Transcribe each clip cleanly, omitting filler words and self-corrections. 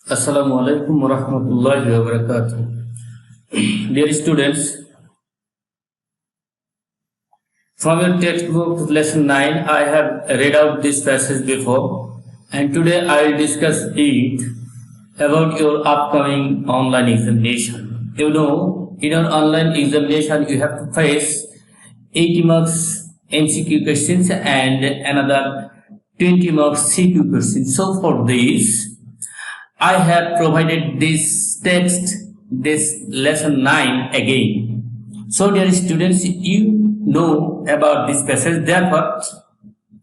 Assalamu alaikum wa rahmatullahi wa barakatuh. Dear students, from your textbook lesson 9, I have read out this passage before, and today I will discuss it about your upcoming online examination. You know, in your online examination, you have to face 80 marks MCQ questions and another 20 marks CQ questions. So for this, I have provided this text, this lesson 9 again. So dear students, you know about this passage, therefore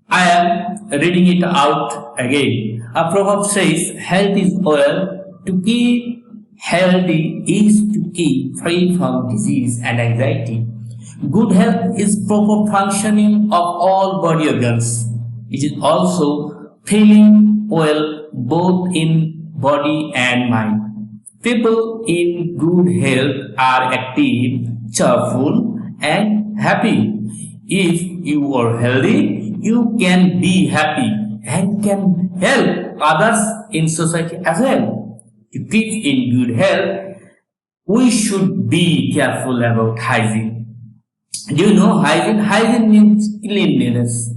I am reading it out again. A proverb says, health is wealth. To keep healthy is to keep free from disease and anxiety. Good health is proper functioning of all body organs. It is also feeling well both in body and mind. People in good health are active, cheerful, and happy. If you are healthy, you can be happy and can help others in society as well. To keep in good health, we should be careful about hygiene. Do you know hygiene? Hygiene means cleanliness.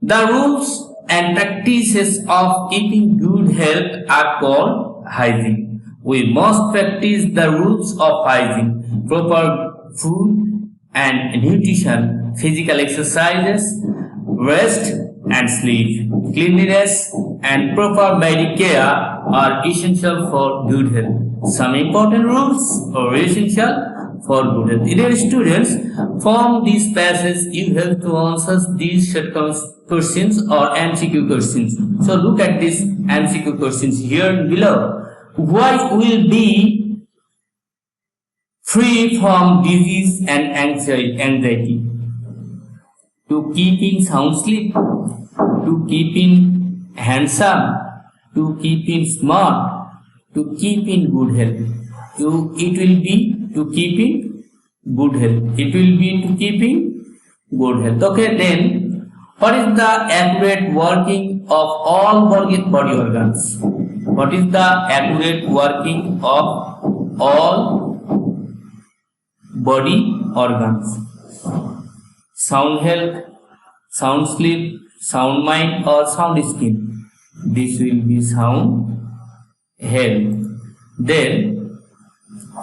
The rules and practices of keeping good health are called hygiene. We must practice the rules of hygiene, proper food and nutrition, physical exercises, rest and sleep. Cleanliness and proper medical care are essential for good health. Some important rules are essential for good health. Dear students, from this passage you have to answer these short questions or MCQ questions. So look at these MCQ questions here below. Why will be free from disease and anxiety? To keeping sound sleep, to keeping handsome, to keeping smart, to keeping good health. It will be to keeping good health. It will be to keeping good health. Okay, then what is the accurate working of all body organs? What is the accurate working of all body organs? Sound health, sound sleep, sound mind, or sound skin? This will be sound health. Then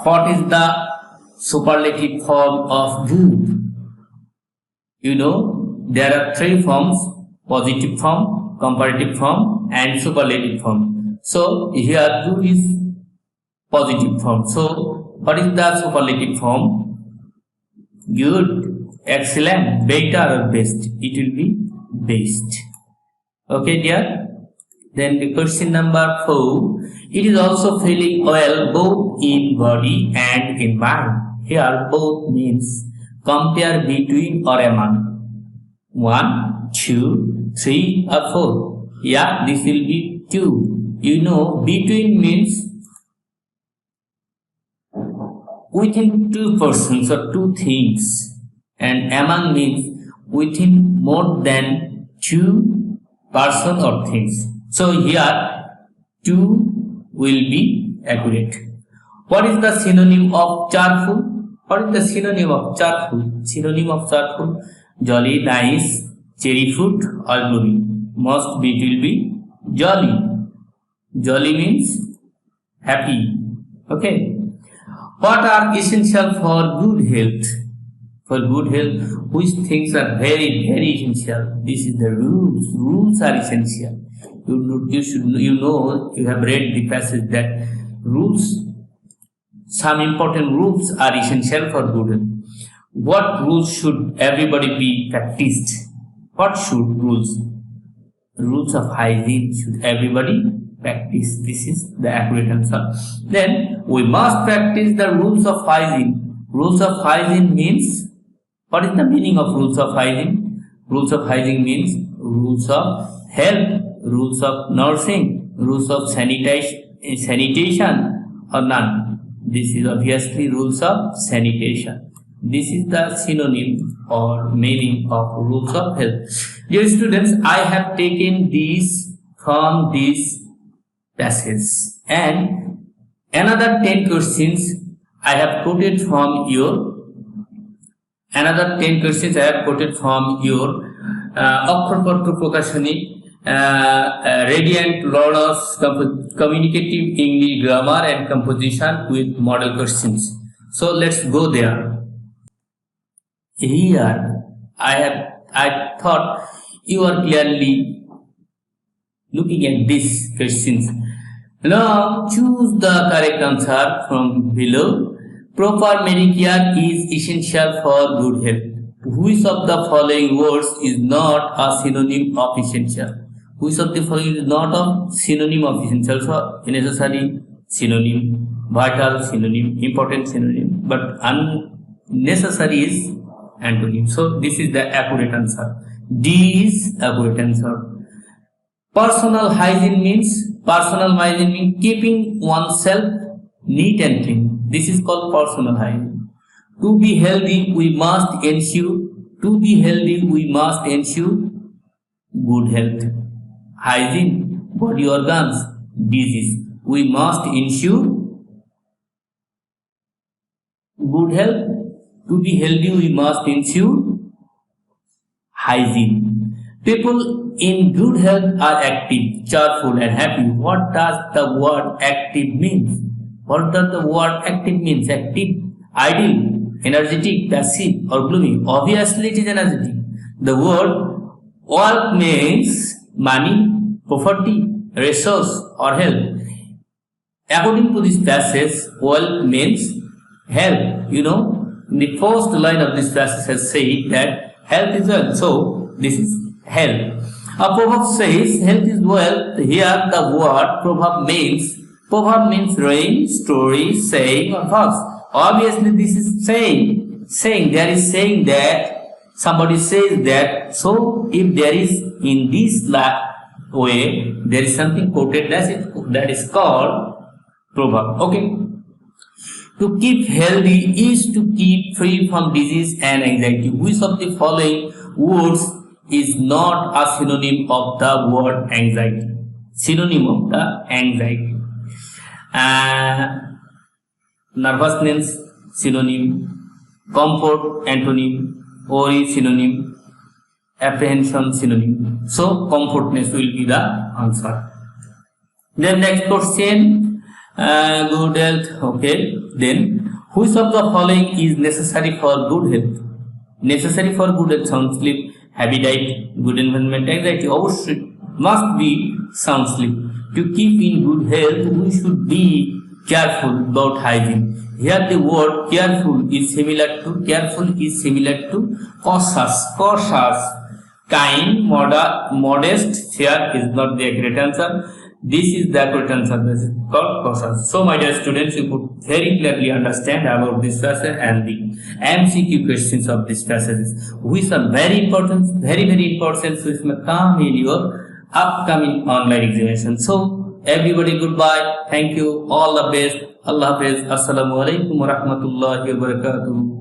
what is the superlative form of good? You know, there are three forms: positive form, comparative form, and superlative form. So here good is positive form. So what is the superlative form? Good, excellent, better, or best? It will be best. Okay, dear. Then the question number 4. It is also feeling well both in body and in mind. Here both means compare between or among. 1, 2, 3 or 4. Yeah, this will be 2. You know, between means within two persons or two things, and among means within more than two person or things. So here 2 will be accurate. What is the synonym of cheerful? What is the synonym of cheerful? Synonym of cheerful: jolly, nice, cherry fruit, or gloomy. Must be, it will be jolly. Jolly means happy. Okay. What are essential for good health? For good health, which things are very, very essential? This is the rules. Rules are essential. You have read the passage that rules, some important rules are essential for good health. What rules should everybody be practiced? What should rules? Rules of hygiene should everybody practice. This is the accurate answer. Then we must practice the rules of hygiene. Rules of hygiene means, what is the meaning of rules of hygiene? Rules of hygiene means rules of health, rules of nursing, rules of sanitation, or none. This is obviously rules of sanitation. This is the synonym or meaning of rules of health. Dear students, I have taken these from this passage. And another 10 questions I have quoted from your Akharpatra Prakashani, Radiant Learners Communicative English Grammar and Composition with Model Questions. So let's go there. Here I thought you are clearly looking at these questions. Now choose the correct answer from below. Proper medicare is essential for good health. Which of the following words is not a synonym of essential? Which of the following is not a synonym of essential? So necessary synonym, vital synonym, important synonym, but unnecessary is antonym. So this is the accurate answer. D is accurate answer. Personal hygiene means keeping oneself neat and clean. This is called personal hygiene. To be healthy, we must ensure good health. Hygiene, body organs, disease. We must ensure good health. To be healthy, we must ensure hygiene. People in good health are active, cheerful and happy. What does the word active mean? What does the word active means? Active, ideal, energetic, passive or gloomy? Obviously it is energetic. The word wealth means money, property, resource or health. According to this passage, wealth means health. In the first line of this passage has said that health is wealth. So this is health. A proverb says health is wealth. Here the word proverb means rain, story, saying or verse. Obviously this is saying. There is saying that somebody says that. So if there is in this way, there is something quoted that is called proverb. Okay. To keep healthy is to keep free from disease and anxiety. Which of the following words is not a synonym of the word anxiety? Synonym of the anxiety. Nervousness, synonym. Comfort, antonym. Worry, synonym. Apprehension, synonym. So, comfortness will be the answer. Then next question, good health. Okay. Then, which of the following is necessary for good health? Necessary for good health: sound sleep, happy diet, good environment, anxiety. Must be sound sleep. To keep in good health, we should be careful about hygiene. Here the word careful is similar to cautious. Kind, modest. Here is not the accurate answer. This is the accurate answer. This is called cautious. So my dear students, you could very clearly understand about this passage and the MCQ questions of this passages, which are very important, very important, which may come in your upcoming online examination. So everybody, goodbye. Thank you. All the best. Allah Hafiz. Assalamu alaikum wa rahmatullahi wa barakatuh.